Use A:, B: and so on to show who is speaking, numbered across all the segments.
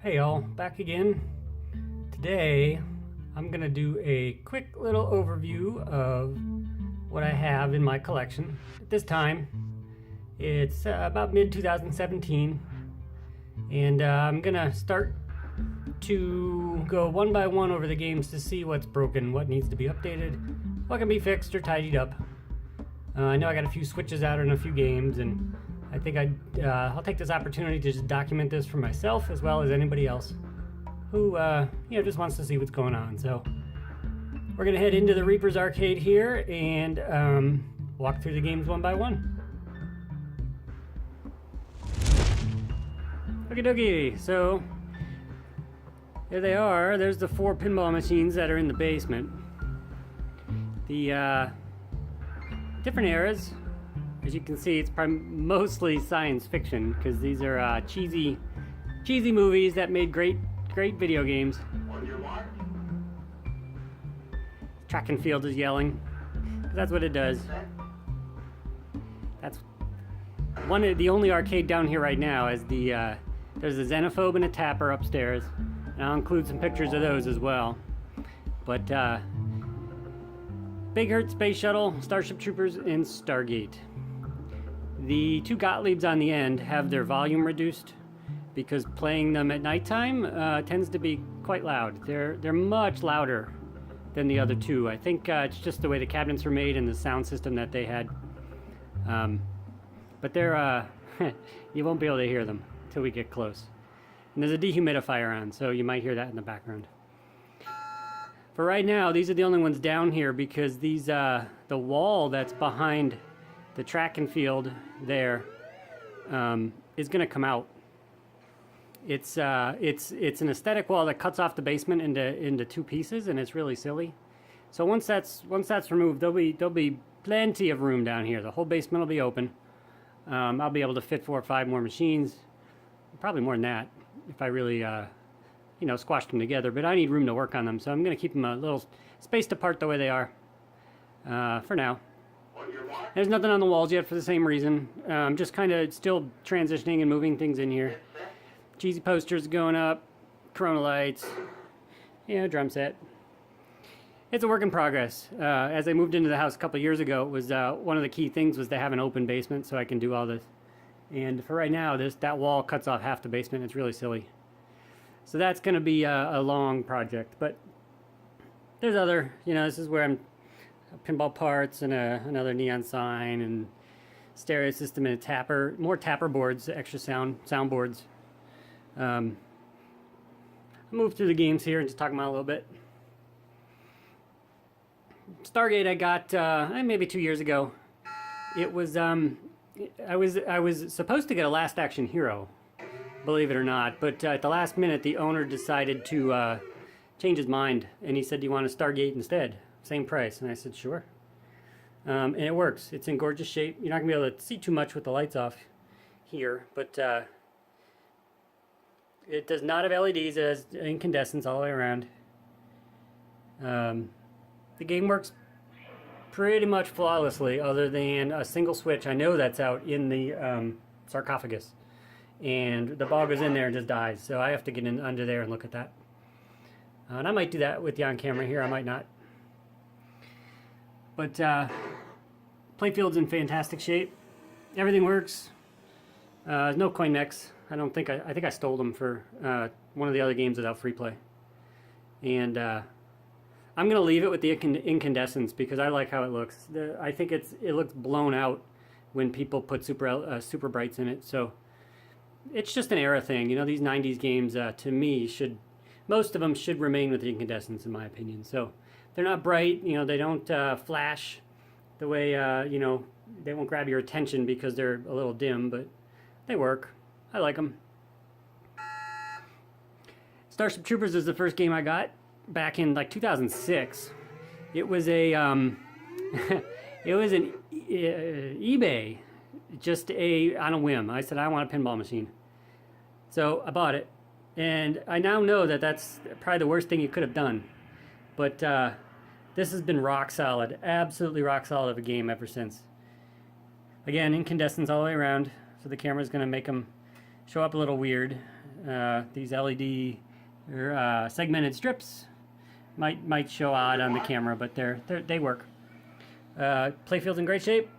A: Hey y'all, back again. Today I'm gonna do a quick little overview of what I have in my collection. At this time, it's about mid-2017, and I'm gonna start to go one by one over the games to see what's broken, what needs to be updated, what can be fixed or tidied up. I know I got a few switches out in a few games, and I think I'll take this opportunity to just document this for myself as well as anybody else who just wants to see what's going on. So we're gonna head into the Reaper's Arcade here and walk through the games one by one. Okie dokie. So there they are. There's the 4 pinball machines that are in the basement. The different eras. As you can see, it's mostly science fiction because these are cheesy movies that made great video games. Track and Field is yelling. That's what it does. That's one of the only arcade down here right now. Is there's a Xenophobe and a Tapper upstairs, and I'll include some pictures of those as well. But Big Hurt Space Shuttle, Starship Troopers, and Stargate. The 2 Gottliebs on the end have their volume reduced because playing them at nighttime tends to be quite loud. They're much louder than the other 2. I think it's just the way the cabinets were made and the sound system that they had. But they're you won't be able to hear them until we get close. And there's a dehumidifier on, so you might hear that in the background. For right now, these are the only ones down here because these the wall that's behind the track and field there is going to come out. It's an aesthetic wall that cuts off the basement into 2 pieces, and it's really silly. So once that's removed, there'll be plenty of room down here. The whole basement will be open. I'll be able to fit 4 or 5 more machines, probably more than that if I really squash them together. But I need room to work on them, so I'm going to keep them a little spaced apart the way they are for now. There's nothing on the walls yet for the same reason. I'm just kind of still transitioning and moving things in here. Cheesy posters going up, Corona lights, drum set. It's a work in progress. As I moved into the house a couple years ago, it was one of the key things was to have an open basement so I can do all this. And for right now, that wall cuts off half the basement. It's really silly. So that's going to be a long project. But there's other, this is where I'm pinball parts and another neon sign and stereo system and a tapper, more tapper boards, extra sound boards. I'll move through the games here and just talk about a little bit. Stargate I got maybe 2 years ago. It was I was supposed to get a Last Action Hero, believe it or not, but at the last minute the owner decided to change his mind, and he said, "Do you want a Stargate instead? Same price." And I said, "Sure." And it works. It's in gorgeous shape. You're not going to be able to see too much with the lights off here, but it does not have LEDs. It has incandescents all the way around. The game works pretty much flawlessly other than a single switch. I know that's out in the sarcophagus. And the ball goes in there and just dies. So I have to get in under there and look at that. And I might do that with you on camera here. I might not. But playfield's in fantastic shape. Everything works. No coin mechs. I think I stole them for one of the other games without free play. And I'm gonna leave it with the incandescents because I like how it looks. I think it looks blown out when people put super brights in it. So it's just an era thing. These 90s games to me most of them should remain with the incandescents in my opinion. So they're not bright, they don't flash the way, they won't grab your attention because they're a little dim, but they work. I like them. Starship Troopers is the first game I got back in like 2006. It was a, it was an eBay, just on a whim. I said, I want a pinball machine. So I bought it. And I now know that that's probably the worst thing you could have done. But this has been rock solid, absolutely rock solid of a game ever since. Again, incandescents all the way around, so the camera's going to make them show up a little weird. These LED segmented strips might show odd on the camera, but they work. Playfield's in great shape.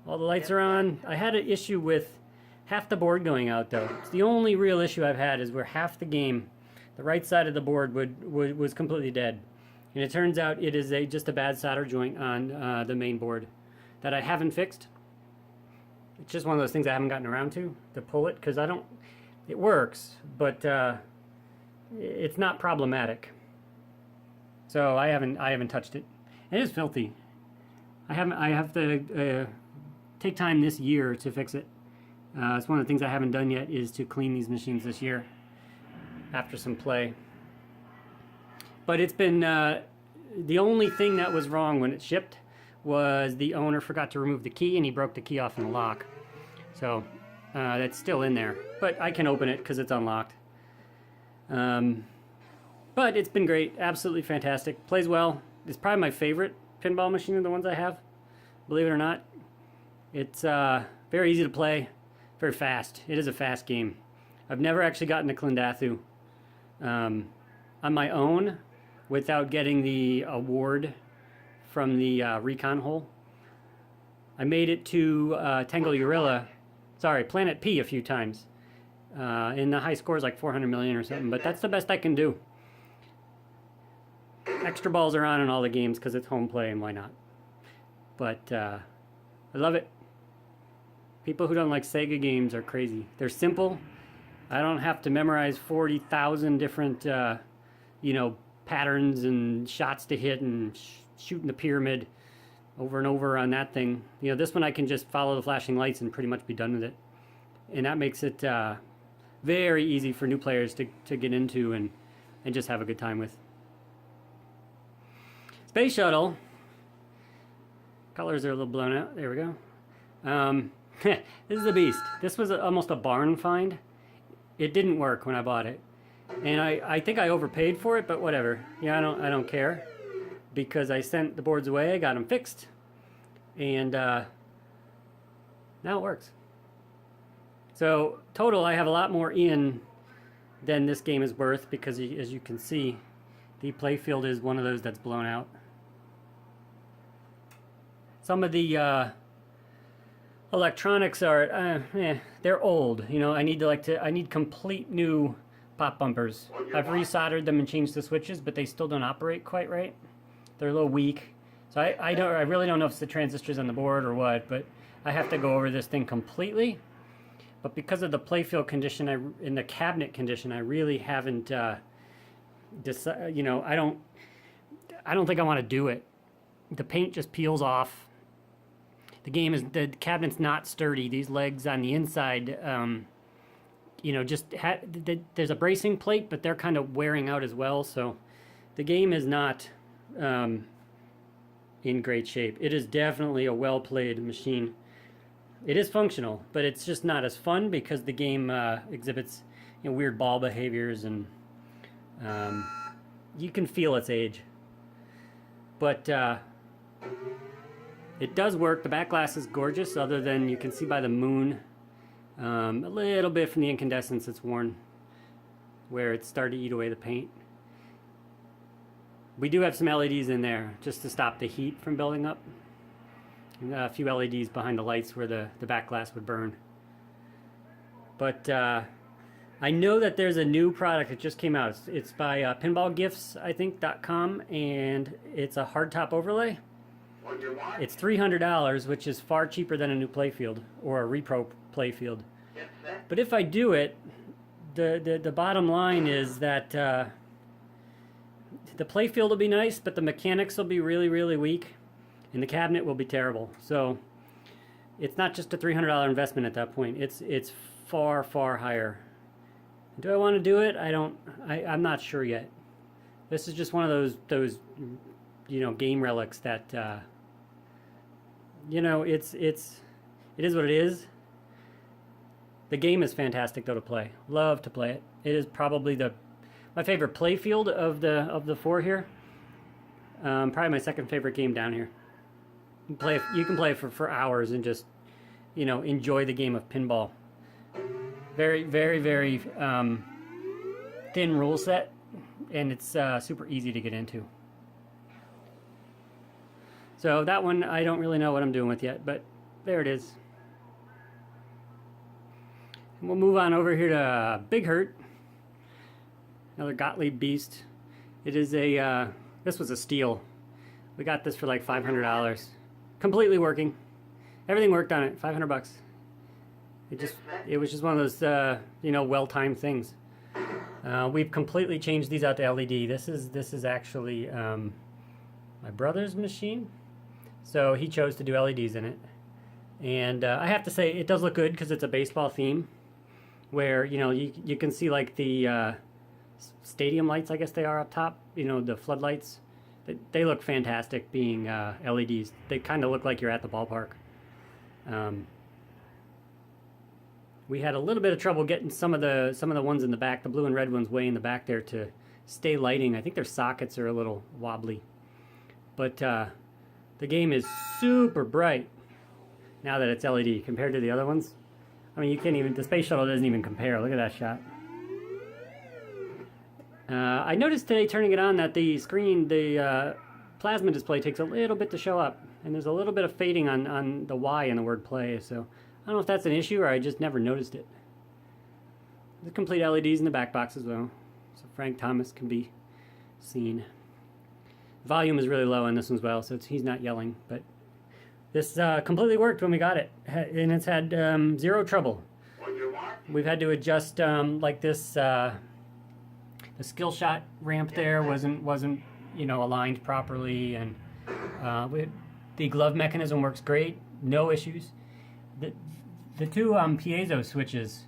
A: All the lights are on. I had an issue with half the board going out, though. It's the only real issue I've had is where half the game, the right side of the board was completely dead. And it turns out it is just a bad solder joint on the main board that I haven't fixed. It's just one of those things I haven't gotten around to pull it, because it works, but it's not problematic. So I haven't touched it. It is filthy. I have to take time this year to fix it. It's one of the things I haven't done yet is to clean these machines this year after some play. But it's been the only thing that was wrong when it shipped was the owner forgot to remove the key and he broke the key off in the lock. So that's still in there, but I can open it because it's unlocked. But it's been great, absolutely fantastic. Plays well. It's probably my favorite pinball machine of the ones I have, believe it or not. It's very easy to play, very fast. It is a fast game. I've never actually gotten to Clendathu on my own without getting the award from the recon hole. I made it to Planet P a few times. And the high score is like 400 million or something, but that's the best I can do. Extra balls are on in all the games because it's home play, and why not? But I love it. People who don't like Sega games are crazy. They're simple. I don't have to memorize 40,000 different, patterns and shots to hit and shooting the pyramid over and over on that thing. This one I can just follow the flashing lights and pretty much be done with it. And that makes it very easy for new players to get into and just have a good time with. Space Shuttle. Colors are a little blown out. There we go. This is a beast. This was almost a barn find. It didn't work when I bought it. And I think I overpaid for it, but whatever. I don't care. Because I sent the boards away, I got them fixed. And now it works. So total, I have a lot more in than this game is worth, because as you can see, the playfield is one of those that's blown out. Some of the electronics are, they're old. I need complete new pop bumpers. I've resoldered them and changed the switches, but they still don't operate quite right. They're a little weak. So I really don't know if it's the transistors on the board or what, but I have to go over this thing completely. But because of the playfield condition, in the cabinet condition, I really haven't decided. I don't think I want to do it. The paint just peels off. The cabinet's not sturdy. These legs on the inside, there's a bracing plate, but they're kind of wearing out as well. So the game is not in great shape. It is definitely a well-played machine. It is functional, but it's just not as fun because the game exhibits weird ball behaviors, and you can feel its age. But it does work. The back glass is gorgeous, other than you can see by the moon a little bit from the incandescence it's worn, where it started to eat away the paint. We do have some LEDs in there just to stop the heat from building up. And a few LEDs behind the lights where the back glass would burn. But I know that there's a new product that just came out. It's by pinballgifts, I think, .com, and it's a hardtop overlay. It's $300, which is far cheaper than a new playfield or a repro playfield. But if I do it, the bottom line is that the playfield will be nice, but the mechanics will be really, really weak, and the cabinet will be terrible. So it's not just a $300 investment at that point. It's far, far higher. Do I want to do it? I'm not sure yet. This is just one of those game relics that it is what it is. The game is fantastic though to play. Love to play it. It is probably my favorite playfield of the four here. Probably my second favorite game down here. You can play for hours and just enjoy the game of pinball. Very, very, very thin rule set, and it's super easy to get into. So that one I don't really know what I'm doing with yet, but there it is. And we'll move on over here to Big Hurt, another Gottlieb beast. It is a this was a steal. We got this for like $500, completely working. Everything worked on it. 500 bucks. It was just one of those you know, well-timed things. We've completely changed these out to LED. This is actually my brother's machine, so he chose to do LEDs in it. And I have to say, it does look good because it's a baseball theme, where you know you can see like the stadium lights, I guess they are up top. You know, the floodlights. They look fantastic being LEDs. They kind of look like you're at the ballpark. We had a little bit of trouble getting some of the ones in the back, the blue and red ones way in the back there, to stay lighting. I think their sockets are a little wobbly. But the game is super bright now that it's LED compared to the other ones. I mean, you can't even, the Space Shuttle doesn't even compare. Look at that shot. I noticed today turning it on that the screen, the plasma display takes a little bit to show up. And there's a little bit of fading on the Y in the word play. So I don't know if that's an issue or I just never noticed it. The complete LEDs in the back box as well. So Frank Thomas can be seen. Volume is really low on this one as well, so he's not yelling. But this completely worked when we got it. And it's had zero trouble. We've had to adjust like this... the skill shot ramp there wasn't you know, aligned properly, and the glove mechanism works great, no issues. The two piezo switches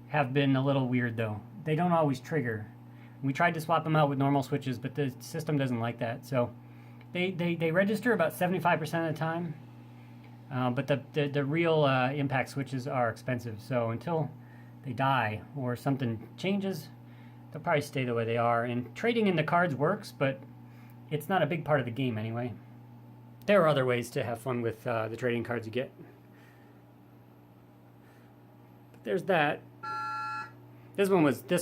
A: have been a little weird though. They don't always trigger. We tried to swap them out with normal switches, but the system doesn't like that. So they register about 75% of the time, but the real impact switches are expensive. So until they die or something changes, they'll probably stay the way they are. And trading in the cards works, but it's not a big part of the game anyway. There are other ways to have fun with the trading cards you get. But there's that. This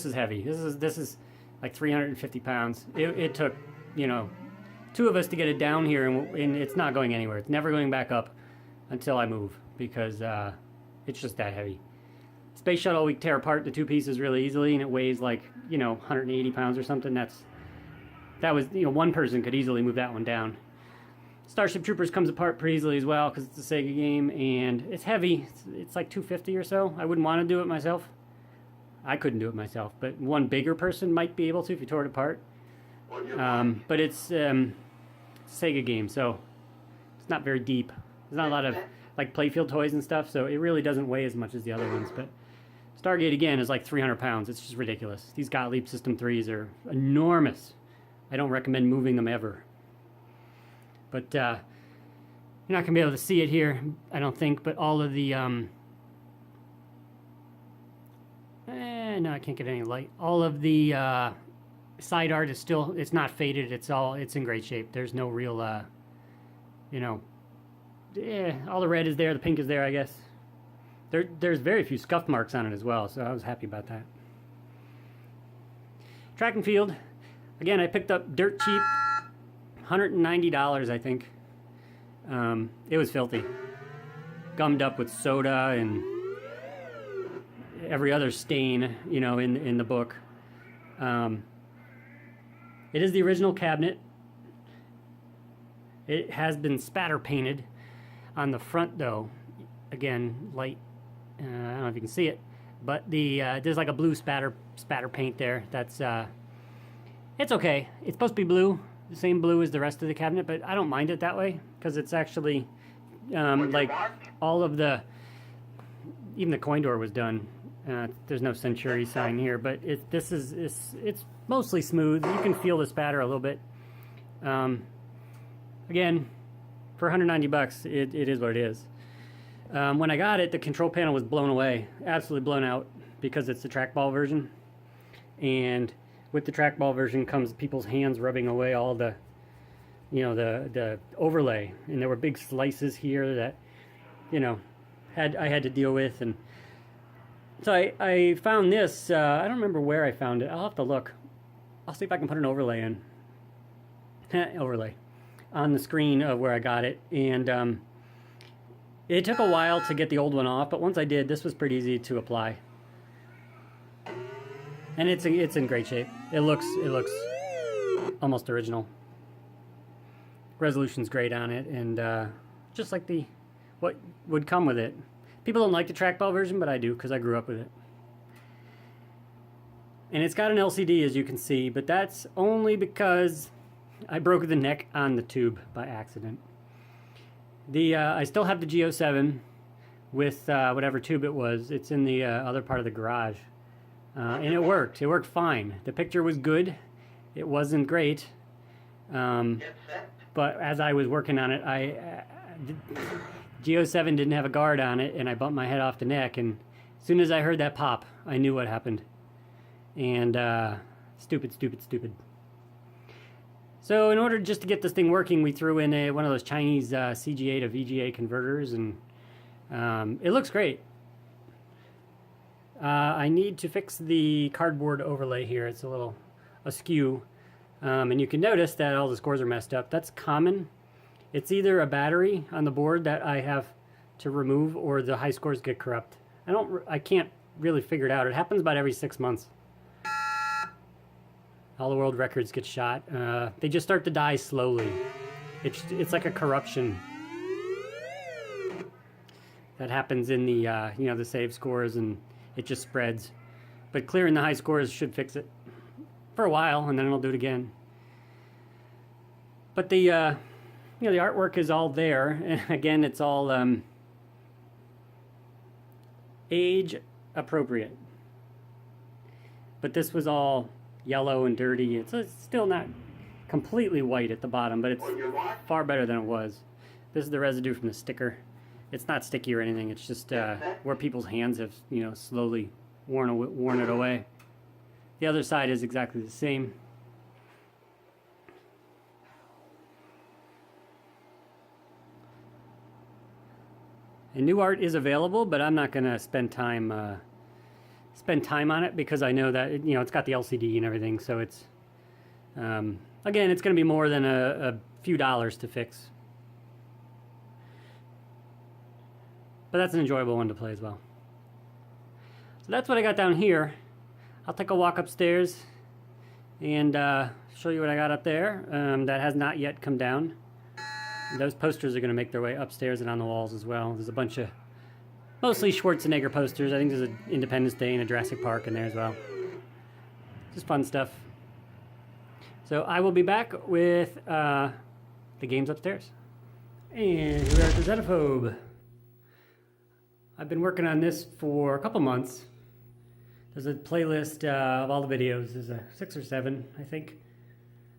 A: is heavy. This is like 350 pounds. It took, you know, two of us to get it down here, and it's not going anywhere. It's never going back up until I move, because it's just that heavy. Space Shuttle, we tear apart the two pieces really easily, and it weighs like, you know, 180 pounds or something. That was, you know, one person could easily move that one down. Starship Troopers comes apart pretty easily as well, because it's a Sega game, and it's heavy. It's like 250 or so. I wouldn't want to do it myself. I couldn't do it myself, but one bigger person might be able to if you tore it apart. But it's a Sega game, so it's not very deep. There's not a lot of like playfield toys and stuff, so it really doesn't weigh as much as the other ones. But Stargate, again, is like 300 pounds. It's just ridiculous. These Gottlieb System 3s are enormous. I don't recommend moving them ever. But you're not going to be able to see it here, I don't think, but all of the... no, I can't get any light. All of the side art is still... It's not faded. It's in great shape. There's no real, you know... all the red is there. The pink is there, I guess. There's very few scuff marks on it as well, so I was happy about that. Track and field. Again, I picked up dirt cheap. $190, I think. It was filthy. Gummed up with soda and every other stain, you know, in the book. It is the original cabinet. It has been spatter painted on the front, though. Again, light. I don't know if you can see it, but there's like a blue spatter paint there. That's it's okay. It's supposed to be blue, the same blue as the rest of the cabinet, but I don't mind it that way because it's actually like all of even the coin door was done. There's no Century sign here, but it's mostly smooth. You can feel the spatter a little bit. Again, for 190 bucks, it is what it is. When I got it, the control panel was blown away, absolutely blown out, because it's the trackball version. And with the trackball version comes people's hands rubbing away all the, you know, the overlay. And there were big slices here that, you know, I had to deal with. And So I found this, I don't remember where I found it. I'll have to look. I'll see if I can put an overlay in. Overlay. On the screen of where I got it. And it took a while to get the old one off, but once I did, this was pretty easy to apply. And it's in great shape. It looks almost original. Resolution's great on it, and just like what would come with it. People don't like the trackball version, but I do because I grew up with it. And it's got an LCD, as you can see, but that's only because I broke the neck on the tube by accident. I still have the G07 with whatever tube it was. It's in the other part of the garage. And it worked. It worked fine. The picture was good. It wasn't great. But as I was working on it, G07 didn't have a guard on it, and I bumped my head off the neck, and as soon as I heard that pop, I knew what happened. And stupid. So in order just to get this thing working, we threw in one of those Chinese CGA to VGA converters, and it looks great. I need to fix the cardboard overlay here. It's a little askew. And you can notice that all the scores are messed up. That's common. It's either a battery on the board that I have to remove, or the high scores get corrupt. I can't really figure it out. It happens about every 6 months. All the world records get shot. They just start to die slowly. It's like a corruption that happens in the the save scores, and it just spreads. But clearing the high scores should fix it for a while, and then it'll do it again. But the the artwork is all there, and again, it's all age appropriate. But this was all yellow and dirty. It's still not completely white at the bottom, but it's far better than it was. This is the residue from the sticker. It's not sticky or anything. It's just where people's hands have slowly worn it away. The other side is exactly the same. And new art is available, but I'm not going to spend time on it because I know that it's got the LCD and everything. So it's again, it's going to be more than a few dollars to fix. But that's an enjoyable one to play as well. So that's what I got down here. I'll take a walk upstairs and show you what I got up there that has not yet come down. And those posters are going to make their way upstairs and on the walls as well. There's a bunch of mostly Schwarzenegger posters. I think there's an Independence Day and a Jurassic Park in there as well. Just fun stuff. So I will be back with the games upstairs. And here we are at the Xenophobe. I've been working on this for a couple months. There's a playlist of all the videos. There's 6 or 7, I think.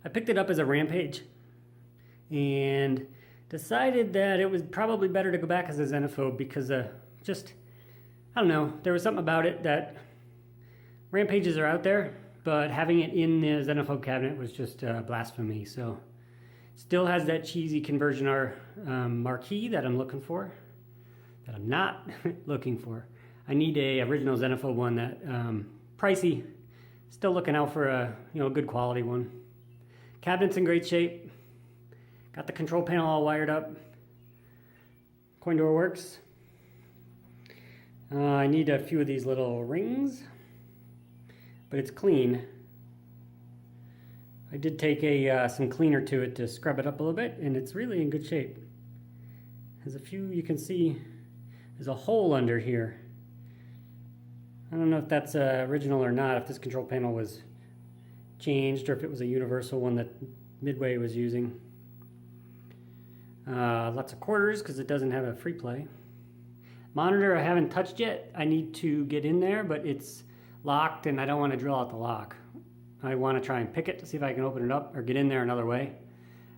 A: I picked it up as a Rampage and decided that it was probably better to go back as a Xenophobe because I don't know, there was something about it that Rampages are out there, but having it in the Xenophobe cabinet was just blasphemy. So it still has that cheesy conversion R marquee that I'm looking for, that I'm not looking for. I need a original Xenophobe one that pricey. Still looking out for a good quality one. Cabinet's in great shape. Got the control panel all wired up. Coin door works. I need a few of these little rings, but it's clean. I did take some cleaner to it to scrub it up a little bit, and it's really in good shape. There's a few, you can see, there's a hole under here. I don't know if that's original or not, if this control panel was changed or if it was a universal one that Midway was using. Lots of quarters because it doesn't have a free play. Monitor I haven't touched yet. I need to get in there, but it's locked and I don't want to drill out the lock. I want to try and pick it to see if I can open it up or get in there another way.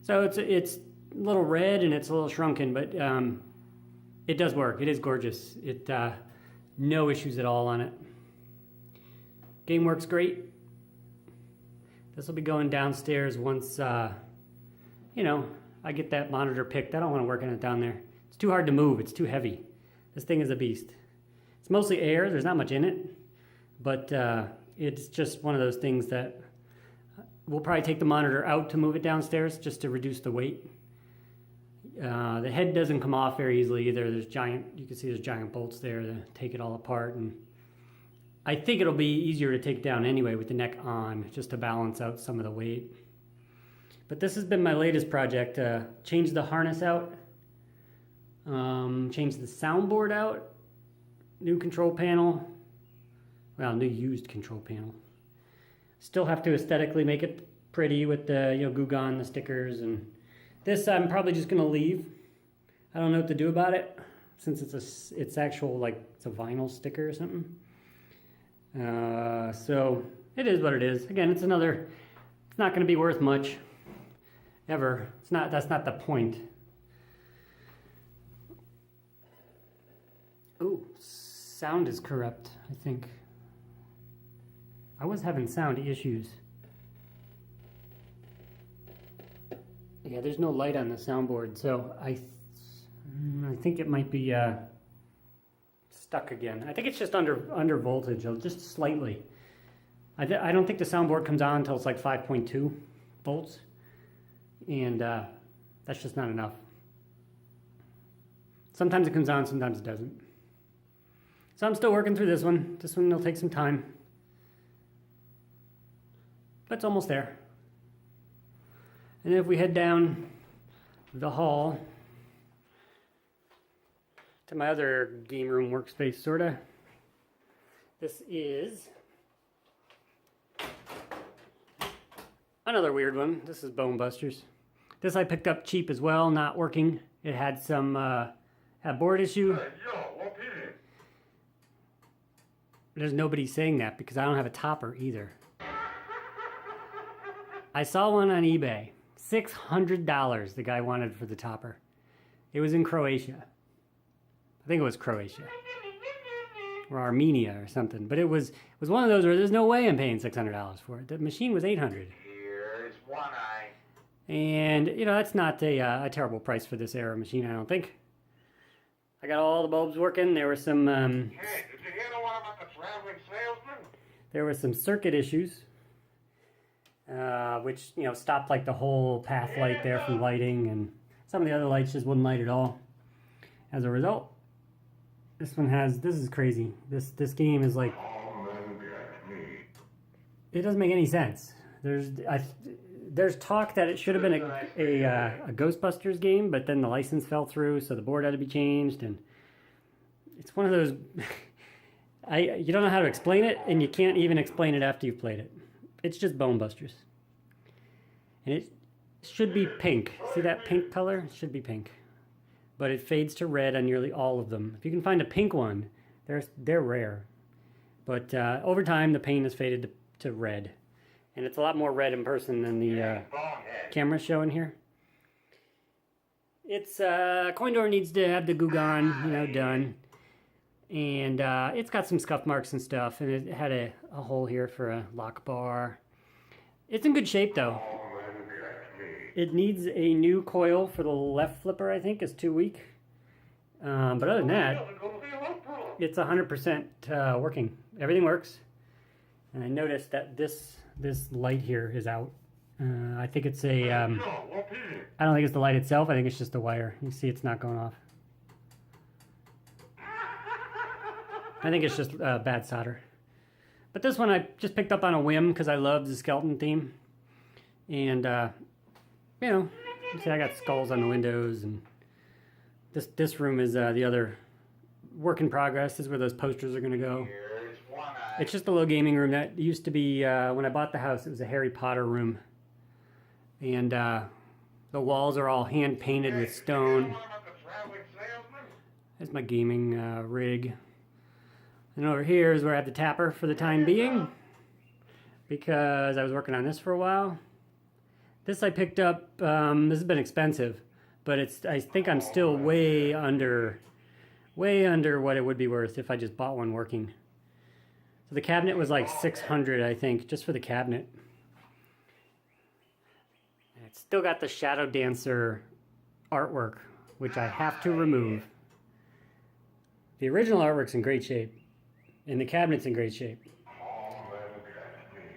A: So it's a little red and it's a little shrunken, but it does work. It is gorgeous. No issues at all on it. Game works great. This will be going downstairs once, I get that monitor picked. I don't want to work on it down there. It's too hard to move. It's too heavy. This thing is a beast. It's mostly air, there's not much in it, but it's just one of those things that we'll probably take the monitor out to move it downstairs just to reduce the weight. The head doesn't come off very easily either. You can see there's giant bolts there to take it all apart, and I think it'll be easier to take down anyway with the neck on, just to balance out some of the weight. But this has been my latest project. Change the harness out, change the soundboard out, new control panel, well, new used control panel. Still have to aesthetically make it pretty with the Goo Gone, the stickers, and this I'm probably just gonna leave. I don't know what to do about it since it's actual, like, it's a vinyl sticker or something. So it is what it is. Again, it's not gonna be worth much ever. That's not the point. Ooh, sound is corrupt, I think. I was having sound issues. Yeah, there's no light on the soundboard, so I think it might be stuck again. I think it's just under voltage, just slightly. I don't think the soundboard comes on until it's like 5.2 volts, and that's just not enough. Sometimes it comes on, sometimes it doesn't. So I'm still working through this one. This one will take some time, but it's almost there. And if we head down the hall to my other game room workspace, sorta. This is another weird one. This is Bone Busters. This I picked up cheap as well, not working. It had some had board issue. There's nobody saying that because I don't have a topper either. I saw one on eBay. $600 the guy wanted for the topper. It was in Croatia. I think it was Croatia. Or Armenia or something. But it was one of those where there's no way I'm paying $600 for it. The machine was $800.
B: Here's one eye.
A: And, that's not a terrible price for this era machine, I don't think. I got all the bulbs working. There were some...
B: Hey, did you hear the one about the traveling salesman?
A: There were some circuit issues. Which, stopped like the whole path light there from lighting, and some of the other lights just wouldn't light at all. As a result, this is crazy. This game is like, it doesn't make any sense. There's talk that it should have been a Ghostbusters game, but then the license fell through, so the board had to be changed, and it's one of those, you don't know how to explain it, and you can't even explain it after you've played it. It's just Bone Busters. And it should be pink. See that pink color? It should be pink. But it fades to red on nearly all of them. If you can find a pink one, they're rare. But over time, the paint has faded to red. And it's a lot more red in person than the camera's showing here. It's coin door needs to have the Goo Gone, done. And it's got some scuff marks and stuff, and it had a hole here for a lock bar. It's in good shape, though. It needs a new coil for the left flipper, I think, is too weak. But other than that, it's 100% working. Everything works. And I noticed that this light here is out. I think it's I don't think it's the light itself. I think it's just the wire. You see it's not going off. I think it's just bad solder. But this one I just picked up on a whim because I love the skeleton theme. And, you see I got skulls on the windows. And this room is the other work in progress. This is where those posters are going to go. It's just a little gaming room. That used to be, when I bought the house, it was a Harry Potter room. And the walls are all hand painted with stone. There's my gaming rig. And over here is where I have the tapper for the time being, because I was working on this for a while. This I picked up, this has been expensive, but I think I'm still way under what it would be worth if I just bought one working. So the cabinet was like $600, I think, just for the cabinet. And it's still got the Shadow Dancer artwork, which I have to remove. The original artwork's in great shape. And the cabinet's in great shape.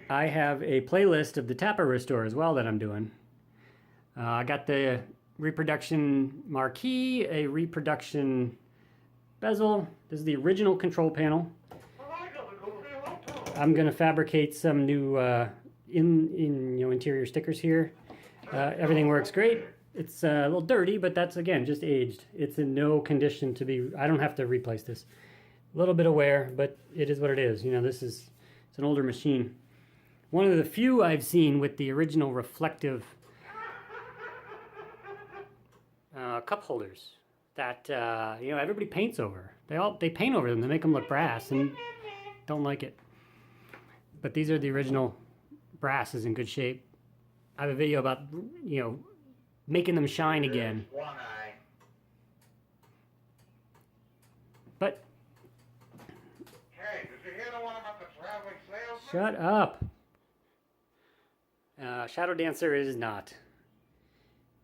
A: I have a playlist of the Taipan restore as well that I'm doing. I got the reproduction marquee, a reproduction bezel. This is the original control panel. I'm gonna fabricate some new interior stickers here. Everything works great. It's a little dirty, but that's again just aged. It's in no condition to be. I don't have to replace this. A little bit of wear, but it is what it is. You know, it's an older machine. One of the few I've seen with the original reflective cup holders that everybody paints over. They paint over them to make them look brass and don't like it. But these are the original brass, is in good shape. I have a video about making them shine again. But
B: Hey, did you hear the one about the traveling salesman?
A: shut up. Shadow Dancer it is not.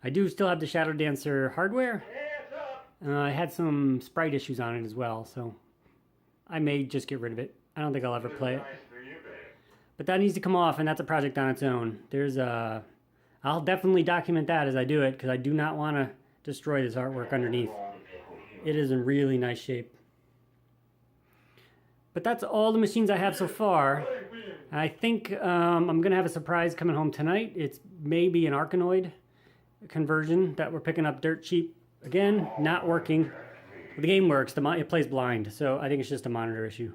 A: I do still have the Shadow Dancer hardware. I had some sprite issues on it as well, so I may just get rid of it. I don't think I'll ever play it. But that needs to come off, and that's a project on its own. I'll definitely document that as I do it, because I do not want to destroy this artwork underneath. It is in really nice shape. But that's all the machines I have so far. I think I'm going to have a surprise coming home tonight. It's maybe an Arkanoid conversion that we're picking up dirt cheap. Again, not working. The game works. It plays blind, so I think it's just a monitor issue.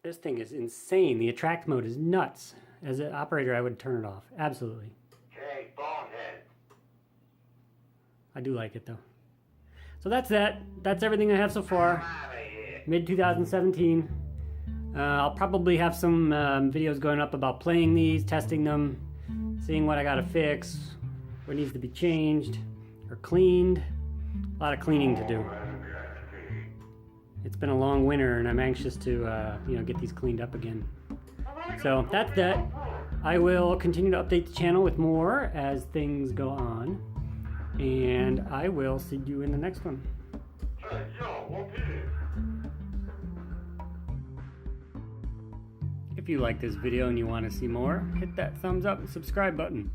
A: This thing is insane. The attract mode is nuts. As an operator, I would turn it off. Absolutely.
B: Hey, bonehead.
A: I do like it, though. So that's that. That's everything I have so far. Mid-2017. I'll probably have some videos going up about playing these, testing them, seeing what I gotta fix, what needs to be changed or cleaned. A lot of cleaning to do. It's been a long winter, and I'm anxious to get these cleaned up again. So that's that. I will continue to update the channel with more as things go on, and I will see you in the next one.
B: Hey, yo, what is it?
A: If you like this video and you want to see more, hit that thumbs up and subscribe button.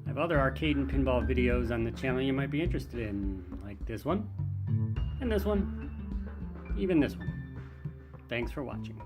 A: I have other arcade and pinball videos on the channel you might be interested in, like this one, and this one, even this one. Thanks for watching.